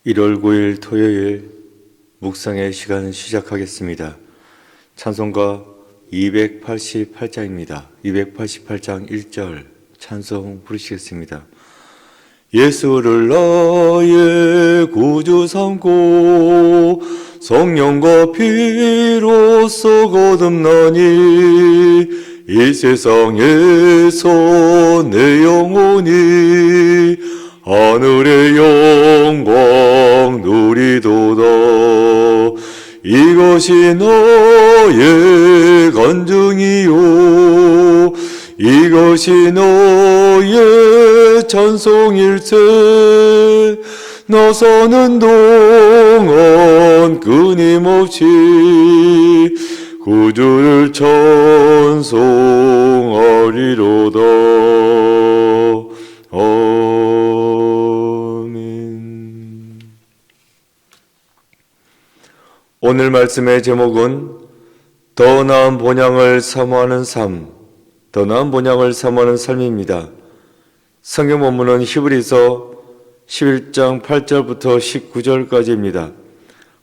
1월 9일 토요일 묵상의 시간 시작하겠습니다. 찬송가 288장입니다. 288장 1절 찬송 부르시겠습니다. 예수를 나의 구주 삼고 성령과 피로써 거듭나니 이 세상에서 내 영혼이 하늘의 영광 누리도다. 이것이 너의 간증이요 이것이 너의 찬송일세. 나서는 동안 끊임없이 구주를 찬송하리로다. 아멘. 오늘 말씀의 제목은 더 나은 본향을 사모하는 삶, 더 나은 본향을 사모하는 삶입니다. 성경 본문은 히브리서 11장 8절부터 19절까지입니다.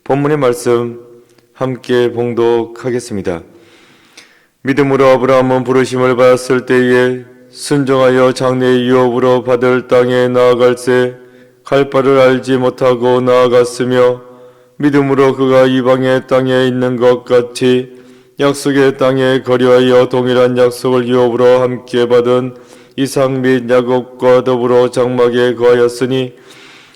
본문의 말씀 함께 봉독하겠습니다. 믿음으로 아브라함은 부르심을 받았을 때에 순종하여 장래의 유업으로 받을 땅에 나아갈새 갈 바를 알지 못하고 나아갔으며 믿음으로 그가 이방의 땅에 있는 것 같이 약속의 땅에 거류하여 동일한 약속을 유업으로 함께 받은 이삭 및 야곱과 더불어 장막에 거하였으니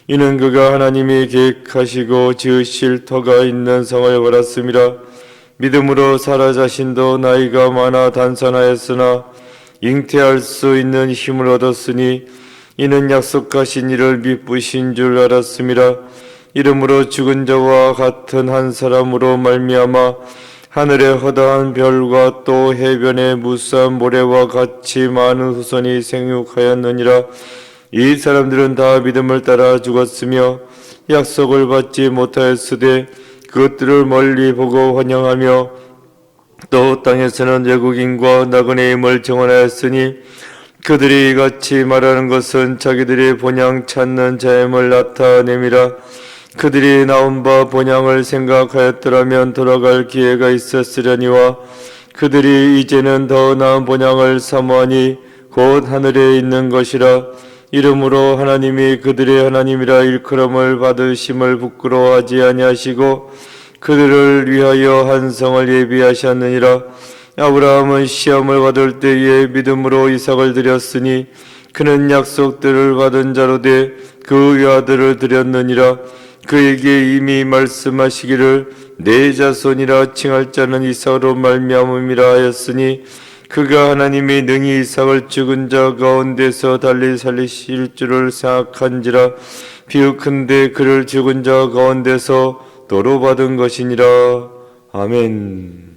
이는 그가 하나님이 계획하시고 지으실 터가 있는 성을 받았음이라. 믿음으로 사라 자신도 나이가 많아 단산하였으나 잉태할 수 있는 힘을 얻었으니 이는 약속하신 이를 미쁘신 줄 알았음이라. 이름으로 죽은 자와 같은 한 사람으로 말미암아 하늘의 허다한 별과 또 해변의 무수한 모래와 같이 많은 후손이 생육하였느니라. 이 사람들은 다 믿음을 따라 죽었으며 약속을 받지 못하였으되 그것들을 멀리 보고 환영하며 또 땅에서는 외국인과 나그네임을 정언하였으니 그들이 이같이 말하는 것은 자기들이 본향 찾는 자임을 나타냄이라. 그들이 나온 바 본향을 생각하였더라면 돌아갈 기회가 있었으려니와 그들이 이제는 더 나은 본향을 사모하니 곧 하늘에 있는 것이라. 이름으로 하나님이 그들의 하나님이라 일컬음을 받으심을 부끄러워하지 아니하시고 그들을 위하여 한 성을 예비하셨느니라. 아브라함은 시험을 받을 때에 믿음으로 이삭을 드렸으니 그는 약속들을 받은 자로 돼 그 외아들을 드렸느니라. 그에게 이미 말씀하시기를 내 자손이라 칭할 자는 이삭으로 말미암음이라 하였으니 그가 하나님이 능히 이삭을 죽은 자 가운데서 달리 살리실 줄을 생각한지라. 비유컨대 그를 죽은 자 가운데서 도로 받은 것이니라. 아멘.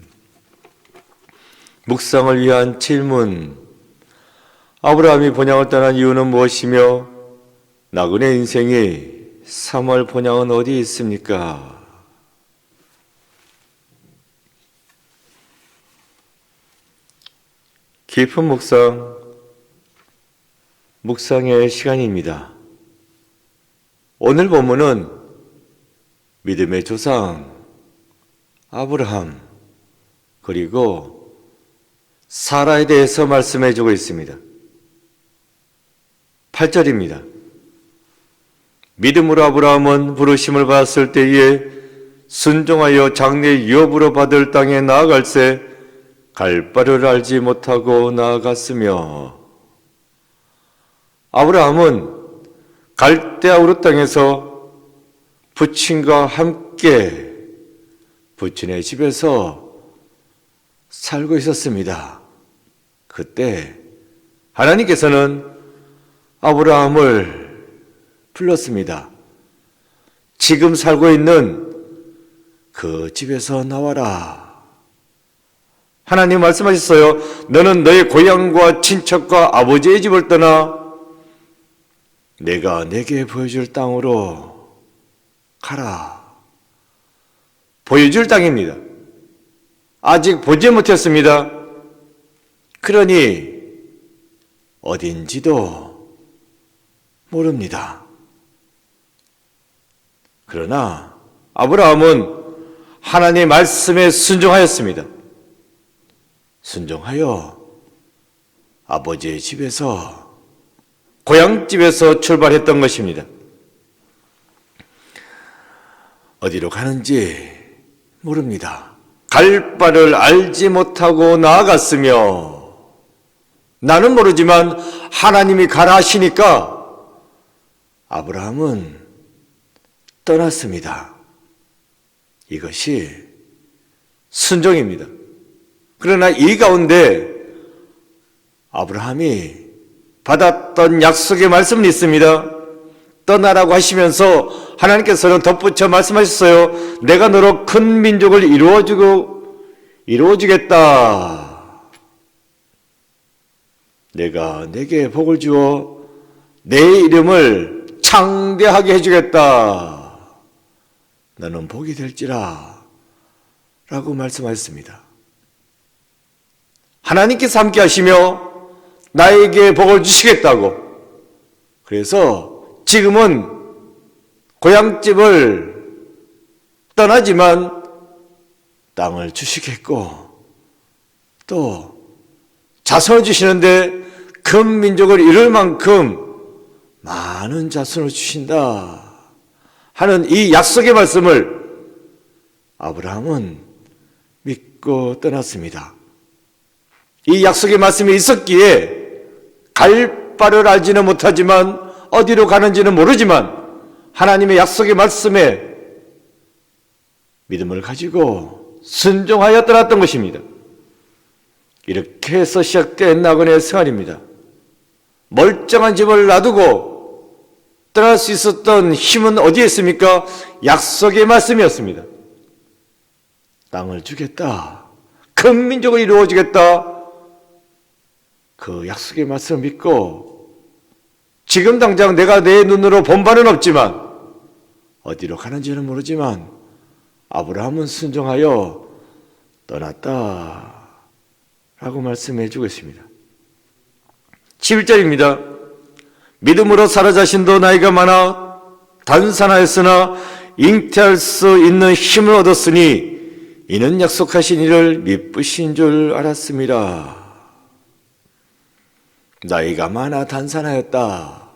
묵상을 위한 질문. 아브라함이 본향을 떠난 이유는 무엇이며 나그네 인생이 사모할 본향은 어디 있습니까? 깊은 묵상의 시간입니다. 오늘 본문은 믿음의 조상 아브라함 그리고 사라에 대해서 말씀해주고 있습니다. 8절입니다. 믿음으로 아브라함은 부르심을 받았을 때에 순종하여 장래 유업으로 받을 땅에 나아갈새 갈 바를 알지 못하고 나아갔으며. 아브라함은 갈대아 우르 땅에서 부친과 함께 부친의 집에서 살고 있었습니다. 그때 하나님께서는 아브라함을 불렀습니다. 지금 살고 있는 그 집에서 나와라. 하나님 말씀하셨어요. 너는 너의 고향과 친척과 아버지의 집을 떠나 내가 내게 보여줄 땅으로 가라. 보여줄 땅입니다. 아직 보지 못했습니다. 그러니 어딘지도 모릅니다. 그러나 아브라함은 하나님의 말씀에 순종하였습니다. 순종하여 아버지의 집에서, 고향집에서 출발했던 것입니다. 어디로 가는지 모릅니다. 갈 바를 알지 못하고 나아갔으며, 나는 모르지만 하나님이 가라 하시니까 아브라함은 떠났습니다. 이것이 순종입니다. 그러나 이 가운데 아브라함이 받았던 약속의 말씀은 있습니다. 떠나라고 하시면서 하나님께서는 덧붙여 말씀하셨어요. 내가 너로 큰 민족을 이루어주겠다. 내가 내게 복을 주어 내 이름을 창대하게 해주겠다. 너는 복이 될지라 라고 말씀하셨습니다. 하나님께서 함께 하시며 나에게 복을 주시겠다고. 그래서 지금은 고향집을 떠나지만 땅을 주시겠고 또 자손을 주시는데 큰 민족을 이룰 만큼 많은 자손을 주신다 하는 이 약속의 말씀을 아브라함은 믿고 떠났습니다. 이 약속의 말씀이 있었기에 갈 바를 알지는 못하지만 어디로 가는지는 모르지만 하나님의 약속의 말씀에 믿음을 가지고 순종하여 떠났던 것입니다. 이렇게 해서 시작된 나그네의 생활입니다. 멀쩡한 집을 놔두고 떠날 수 있었던 힘은 어디에 있습니까? 약속의 말씀이었습니다. 땅을 주겠다. 큰 민족을 이루어주겠다. 그 약속의 말씀을 믿고 지금 당장 내가 내 눈으로 본 바는 없지만 어디로 가는지는 모르지만 아브라함은 순종하여 떠났다 라고 말씀해 주고 있습니다. 11절입니다. 믿음으로 사라 자신도 나이가 많아 단산하였으나 잉태할 수 있는 힘을 얻었으니 이는 약속하신 이를 미쁘신 줄 알았습니다. 나이가 많아 단산하였다.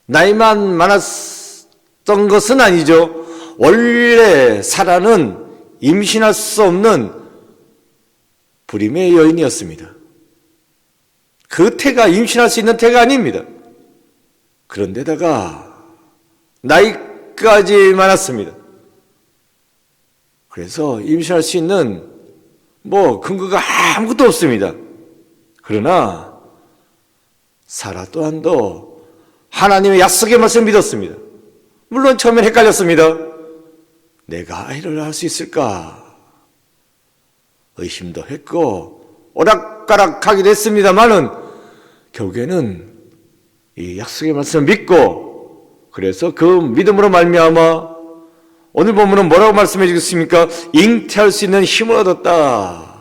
나이만 많았던 것은 아니죠. 원래 사라는 임신할 수 없는 불임의 여인이었습니다. 그 태가 임신할 수 있는 태가 아닙니다. 그런데다가 나이까지 많았습니다. 그래서 임신할 수 있는 근거가 아무것도 없습니다. 그러나 사라 또한도 하나님의 약속의 말씀을 믿었습니다. 물론 처음엔 헷갈렸습니다. 내가 아이를 낳을 수 있을까? 의심도 했고 오락가락하기도 했습니다만은 결국에는 이 약속의 말씀을 믿고 그래서 그 믿음으로 말미암아 오늘 본문은 뭐라고 말씀해 주겠습니까? 잉태할 수 있는 힘을 얻었다.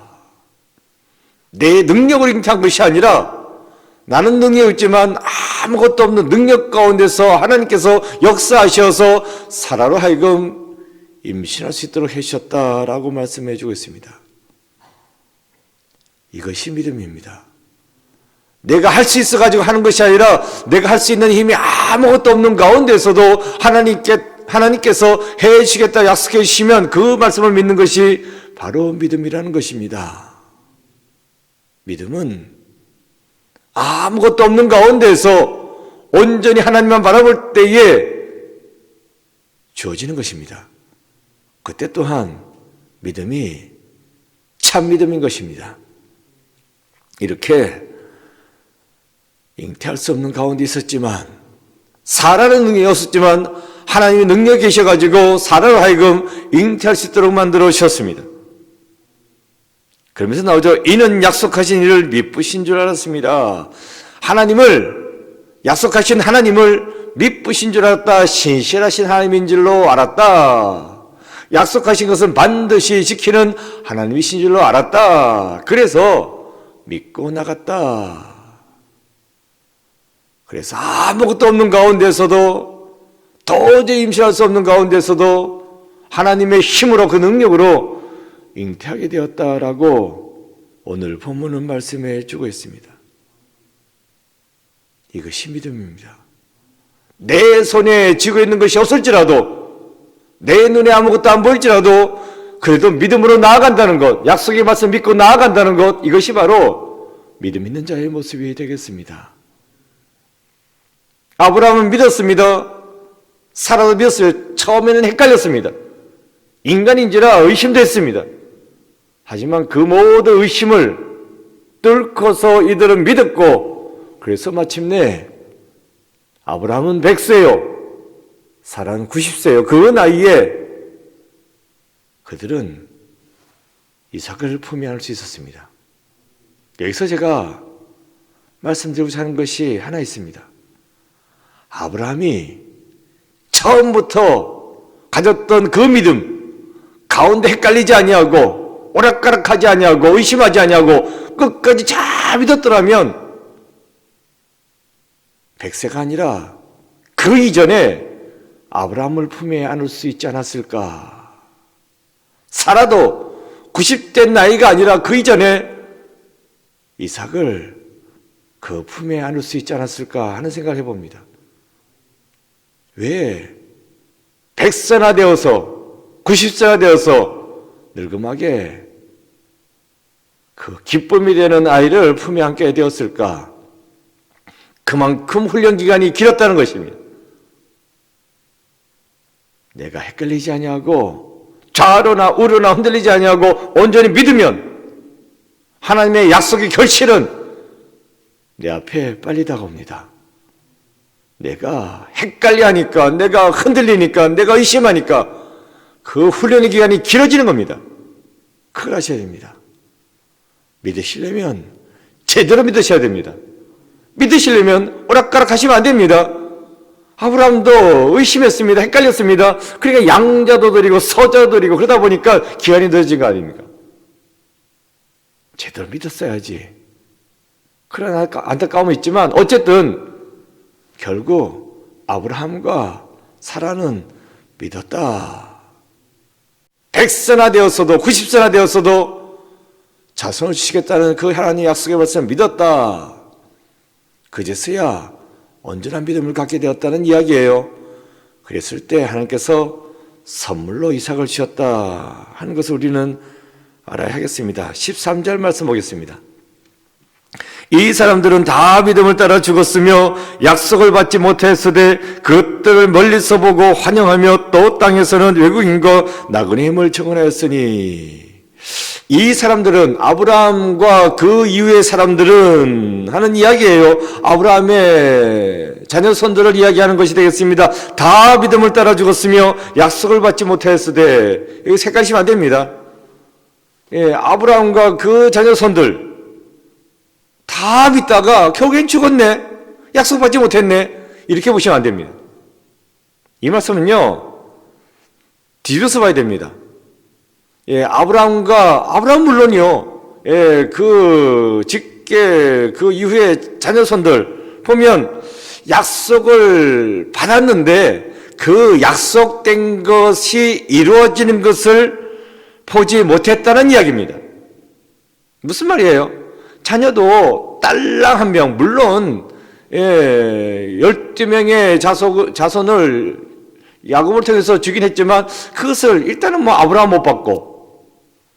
내 능력으로 잉태한 것이 아니라 나는 능력이 있지만 아무것도 없는 능력 가운데서 하나님께서 역사하셔서 사라로 하여금 임신할 수 있도록 해주셨다라고 말씀해 주고 있습니다. 이것이 믿음입니다. 내가 할 수 있어가지고 하는 것이 아니라 내가 할 수 있는 힘이 아무것도 없는 가운데서도 하나님께서 해주시겠다 약속해 주시면 그 말씀을 믿는 것이 바로 믿음이라는 것입니다. 믿음은 아무것도 없는 가운데서 온전히 하나님만 바라볼 때에 주어지는 것입니다. 그때 또한 믿음이 참 믿음인 것입니다. 이렇게 잉태할 수 없는 가운데 있었지만 사라는 능력이 없었지만 하나님의 능력이 계셔가지고 사라로 하여금 잉태할 수 있도록 만들어 주셨습니다. 그러면서 나오죠. 이는 약속하신 이를 미쁘신 줄 알았습니다. 약속하신 하나님을 미쁘신 줄 알았다. 신실하신 하나님인 줄로 알았다. 약속하신 것은 반드시 지키는 하나님이신 줄로 알았다. 그래서 믿고 나갔다. 그래서 아무것도 없는 가운데서도 도저히 임신할 수 없는 가운데서도 하나님의 힘으로 그 능력으로 잉태하게 되었다라고 오늘 본문은 말씀해 주고 있습니다. 이것이 믿음입니다. 내 손에 쥐고 있는 것이 없을지라도, 내 눈에 아무것도 안 보일지라도 그래도 믿음으로 나아간다는 것, 약속의 말씀 믿고 나아간다는 것, 이것이 바로 믿음 있는 자의 모습이 되겠습니다. 아브라함은 믿었습니다. 사라도 믿었어요. 처음에는 헷갈렸습니다. 인간인지라 의심도 했습니다. 하지만 그 모든 의심을 뚫고서 이들은 믿었고, 그래서 마침내 아브라함은 100세요. 사라는 90세요. 그 나이에 그들은 이삭을 품에 안을 수 있었습니다. 여기서 제가 말씀드리고자 하는 것이 하나 있습니다. 아브라함이 처음부터 가졌던 그 믿음 가운데 헷갈리지 아니하고 오락가락하지 아니하고 의심하지 아니하고 끝까지 잘 믿었더라면 100세가 아니라 그 이전에 아브라함을 품에 안을 수 있지 않았을까? 사라도 90대 나이가 아니라 그 이전에 이삭을 그 품에 안을 수 있지 않았을까 하는 생각을 해봅니다. 왜 100세나 되어서 90세나 되어서 늙음하게 그 기쁨이 되는 아이를 품에 안게 되었을까? 그만큼 훈련 기간이 길었다는 것입니다. 내가 헷갈리지 아니하고 좌로나 우로나 흔들리지 아니하고 온전히 믿으면 하나님의 약속의 결실은 내 앞에 빨리 다가옵니다. 내가 헷갈려하니까, 내가 흔들리니까, 내가 의심하니까 그 훈련의 기간이 길어지는 겁니다. 그걸 하셔야 됩니다. 믿으시려면 제대로 믿으셔야 됩니다. 믿으시려면 오락가락 하시면 안 됩니다. 아브라함도 의심했습니다. 헷갈렸습니다. 그러니까 양자도 드리고 서자도 드리고 그러다 보니까 기한이 늦어진 거 아닙니까? 제대로 믿었어야지. 그러나 안타까움은 있지만 어쨌든 결국 아브라함과 사라는 믿었다. 100세나 되었어도 90세나 되었어도 자손을 주시겠다는 그 하나님의 약속의 말씀을 믿었다. 그제서야 온전한 믿음을 갖게 되었다는 이야기예요. 그랬을 때 하나님께서 선물로 이삭을 주셨다 하는 것을 우리는 알아야 하겠습니다. 13절 말씀 보겠습니다. 이 사람들은 다 믿음을 따라 죽었으며 약속을 받지 못했으되 그것들을 멀리서 보고 환영하며 또 땅에서는 외국인과 나그네 힘을 청원하였으니, 이 사람들은 아브라함과 그 이후의 사람들은 하는 이야기예요. 아브라함의 자녀손들을 이야기하는 것이 되겠습니다. 다 믿음을 따라 죽었으며 약속을 받지 못하였으되, 이거 색깔시면 안 됩니다. 예, 아브라함과 그 자녀손들 다 믿다가 결국엔 죽었네, 약속 받지 못했네, 이렇게 보시면 안 됩니다. 이 말씀은요 뒤집어서 봐야 됩니다. 예, 아브라함 물론요, 예, 그 이후에 자녀손들 보면 약속을 받았는데 그 약속된 것이 이루어지는 것을 보지 못했다는 이야기입니다. 무슨 말이에요? 자녀도 딸랑 한 명, 물론 12명의 자손을 야곱을 통해서 주긴 했지만 그것을 일단은 아브라함 못 받고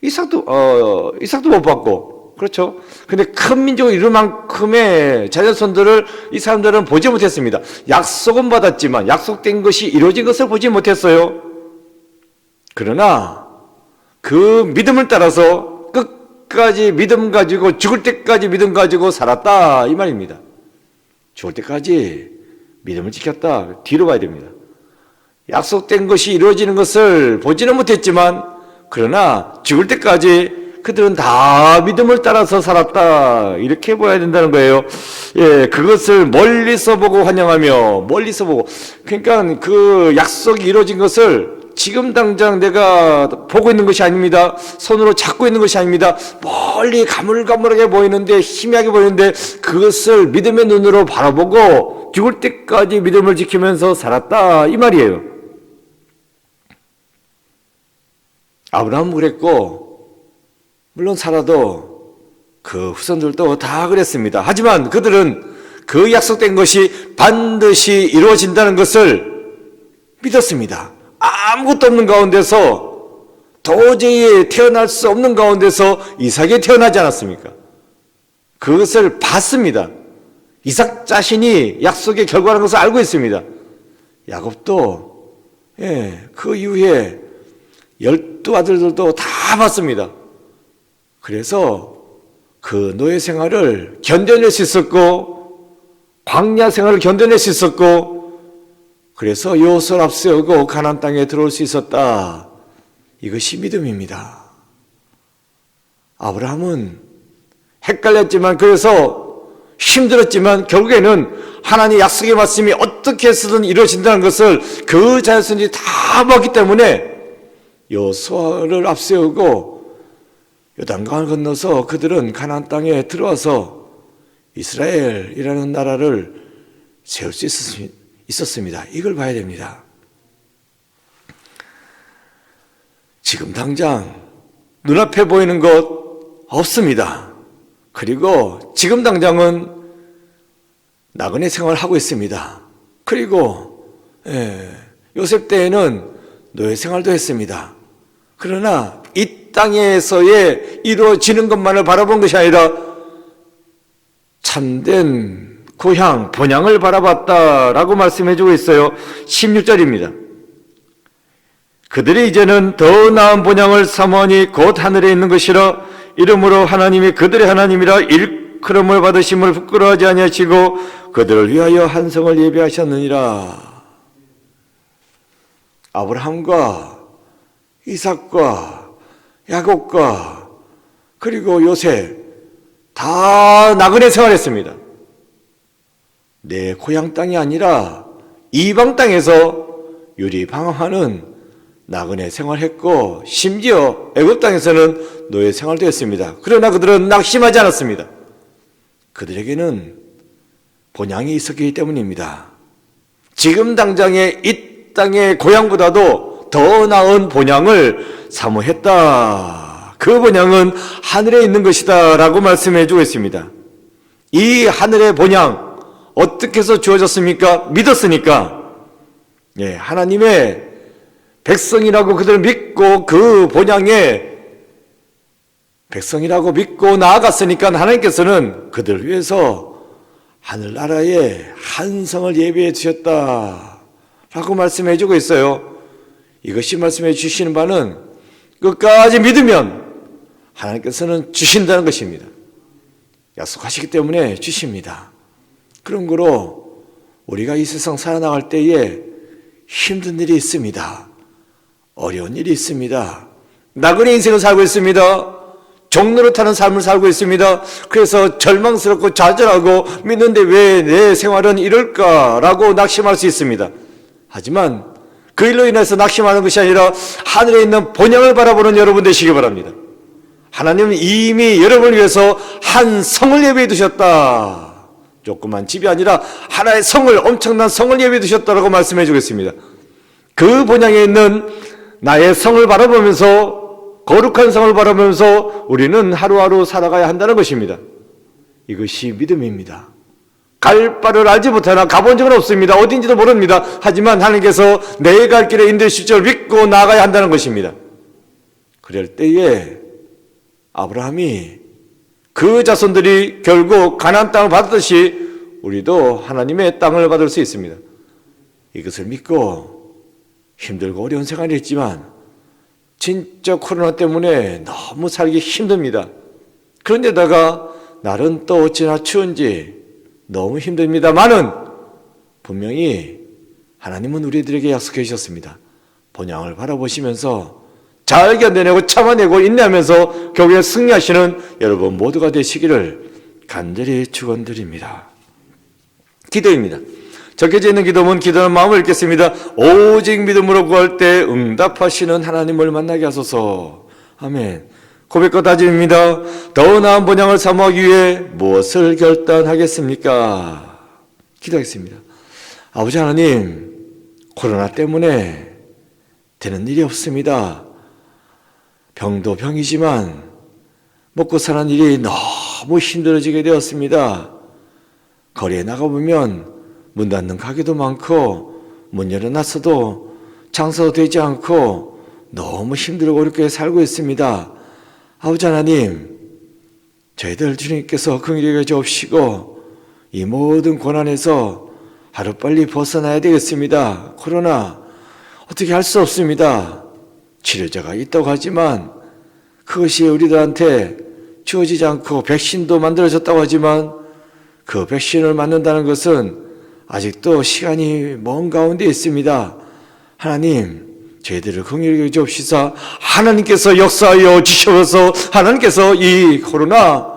이삭도 못 받고, 그렇죠? 근데 큰 민족을 이룰 만큼의 자녀손들을 이 사람들은 보지 못했습니다. 약속은 받았지만 약속된 것이 이루어진 것을 보지 못했어요. 그러나 그 믿음을 따라서 끝까지 믿음 가지고 죽을 때까지 믿음 가지고 살았다, 이 말입니다. 죽을 때까지 믿음을 지켰다. 뒤로 가야 됩니다. 약속된 것이 이루어지는 것을 보지는 못했지만 그러나 죽을 때까지 그들은 다 믿음을 따라서 살았다, 이렇게 보아야 된다는 거예요. 예, 그것을 멀리서 보고 환영하며, 멀리서 보고, 그러니까 그 약속이 이루어진 것을 지금 당장 내가 보고 있는 것이 아닙니다. 손으로 잡고 있는 것이 아닙니다. 멀리 가물가물하게 보이는데, 희미하게 보이는데 그것을 믿음의 눈으로 바라보고 죽을 때까지 믿음을 지키면서 살았다, 이 말이에요. 아브라함은 그랬고, 물론 사라도 그 후손들도 다 그랬습니다. 하지만 그들은 그 약속된 것이 반드시 이루어진다는 것을 믿었습니다. 아무것도 없는 가운데서, 도저히 태어날 수 없는 가운데서 이삭이 태어나지 않았습니까? 그것을 봤습니다. 이삭 자신이 약속의 결과라는 것을 알고 있습니다. 야곱도 그 이후에 12아들들도 다 봤습니다. 그래서 그 노예 생활을 견뎌낼 수 있었고, 광야 생활을 견뎌낼 수 있었고, 그래서 여호수아를 앞세우고 가나안 땅에 들어올 수 있었다. 이것이 믿음입니다. 아브라함은 헷갈렸지만, 그래서 힘들었지만 결국에는 하나님의 약속의 말씀이 어떻게 해서든 이루어진다는 것을 그 자손들이 다 봤기 때문에 여호수아를 앞세우고 요단강을 건너서 그들은 가나안 땅에 들어와서 이스라엘이라는 나라를 세울 수 있었습니다. 이걸 봐야 됩니다. 지금 당장 눈앞에 보이는 것 없습니다. 그리고 지금 당장은 나그네 생활을 하고 있습니다. 그리고 요셉 때에는 노예 생활도 했습니다. 그러나 이 땅에서의 이루어지는 것만을 바라본 것이 아니라 참된 고향, 본향을 바라봤다라고 말씀해주고 있어요. 16절입니다. 그들이 이제는 더 나은 본향을 사모하니 곧 하늘에 있는 것이라. 이러므로 하나님이 그들의 하나님이라 일컬음을 받으심을 부끄러워하지 아니하시고 그들을 위하여 한 성을 예비하셨느니라. 아브라함과 이삭과 야곱과 그리고 요셉 다 나그네 생활했습니다. 내 고향 땅이 아니라 이방 땅에서 유리방황하는 나그네 생활했고, 심지어 애굽 땅에서는 노예 생활도 했습니다. 그러나 그들은 낙심하지 않았습니다. 그들에게는 본향이 있었기 때문입니다. 지금 당장의 이 땅의 고향보다도 더 나은 본향을 사모했다. 그 본향은 하늘에 있는 것이다 라고 말씀해 주고 있습니다. 이 하늘의 본향 어떻게 해서 주어졌습니까? 믿었으니까. 하나님의 백성이라고 그들을 믿고 그 본향에 백성이라고 믿고 나아갔으니까 하나님께서는 그들을 위해서 하늘나라에 한 성을 예비해 주셨다 라고 말씀해 주고 있어요. 이것이 말씀해 주시는 바는 끝까지 믿으면 하나님께서는 주신다는 것입니다. 약속하시기 때문에 주십니다. 그런 거로 우리가 이 세상 살아나갈 때에 힘든 일이 있습니다. 어려운 일이 있습니다. 나그네 인생을 살고 있습니다. 종로를 타는 삶을 살고 있습니다. 그래서 절망스럽고 좌절하고 믿는데 왜 내 생활은 이럴까라고 낙심할 수 있습니다. 하지만 그 일로 인해서 낙심하는 것이 아니라 하늘에 있는 본향을 바라보는 여러분 되시기 바랍니다. 하나님은 이미 여러분을 위해서 한 성을 예비해 두셨다. 조그만 집이 아니라 하나의 성을, 엄청난 성을 예비해 두셨다라고 말씀해 주겠습니다. 그 본향에 있는 나의 성을 바라보면서, 거룩한 성을 바라보면서 우리는 하루하루 살아가야 한다는 것입니다. 이것이 믿음입니다. 갈 바를 알지 못하나 가본 적은 없습니다. 어딘지도 모릅니다. 하지만 하나님께서 내 갈 길에 인도해 주실 줄 믿고 나아가야 한다는 것입니다. 그럴 때에 아브라함이 그 자손들이 결국 가나안 땅을 받았듯이 우리도 하나님의 땅을 받을 수 있습니다. 이것을 믿고 힘들고 어려운 생활이 있지만 진짜 코로나 때문에 너무 살기 힘듭니다. 그런데다가 날은 또 어찌나 추운지 너무 힘듭니다만은 분명히 하나님은 우리들에게 약속해 주셨습니다. 본향을 바라보시면서 잘 견뎌내고 참아내고 인내하면서 결국에 승리하시는 여러분 모두가 되시기를 간절히 축원드립니다. 기도입니다. 적혀져 있는 기도문 기도하는 마음을 읽겠습니다. 오직 믿음으로 구할 때 응답하시는 하나님을 만나게 하소서. 아멘. 고백과 다짐입니다. 더 나은 본향을 사모하기 위해 무엇을 결단하겠습니까? 기도하겠습니다. 아버지 하나님, 코로나 때문에 되는 일이 없습니다. 병도 병이지만 먹고 사는 일이 너무 힘들어지게 되었습니다. 거리에 나가보면 문 닫는 가게도 많고 문 열어놨어도 장사도 되지 않고 너무 힘들고 어렵게 살고 있습니다. 아버지 하나님, 저희들 주님께서 긍휼히 여겨주옵시고 이 모든 고난에서 하루빨리 벗어나야 되겠습니다. 코로나 어떻게 할 수 없습니다. 치료제가 있다고 하지만 그것이 우리들한테 주어지지 않고 백신도 만들어졌다고 하지만 그 백신을 맞는다는 것은 아직도 시간이 먼 가운데 있습니다. 하나님, 저희들을 긍휼히 여겨주옵시사 하나님께서 역사하여 주셔서 하나님께서 이 코로나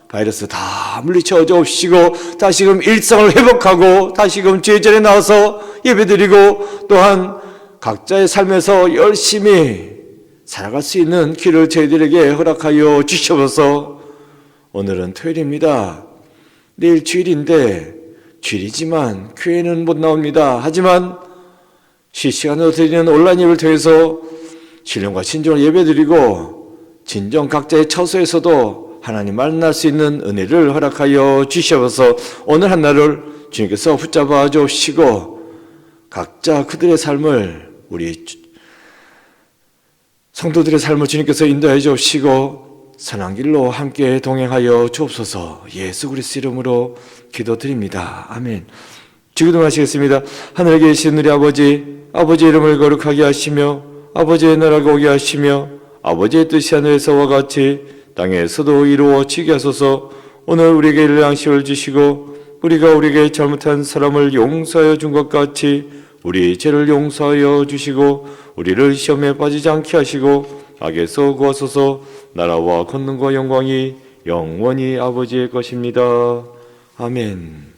바이러스 다 물리쳐 주옵시고 다시금 일상을 회복하고 다시금 주의 나와서 예배드리고 또한 각자의 삶에서 열심히 살아갈 수 있는 길을 저희들에게 허락하여 주셔서 오늘은 토요일입니다. 내일 주일인데 주일이지만 교회는 못 나옵니다. 하지만 실시간으로 드리는 온라인 예배를 통해서 신령과 진정을 예배드리고 진정 각자의 처소에서도 하나님 만날 수 있는 은혜를 허락하여 주셔서 오늘 한 날을 주님께서 붙잡아 주시고 각자 그들의 삶을 우리 성도들의 삶을 주님께서 인도해 주시고 선한 길로 함께 동행하여 주옵소서. 예수 그리스도 이름으로 기도드립니다. 아멘. 기도하시겠습니다. 하늘에 계신 우리 아버지, 아버지의 이름을 거룩하게 하시며 아버지의 나라가 오게 하시며 아버지의 뜻이 하늘에서와 같이 땅에서도 이루어지게 하소서. 오늘 우리에게 일일 양식을 주시고 우리가 우리에게 잘못한 사람을 용서하여 준 것 같이 우리 죄를 용서하여 주시고 우리를 시험에 빠지지 않게 하시고 악에서 구하소서. 나라와 권능과 영광이 영원히 아버지의 것입니다. 아멘.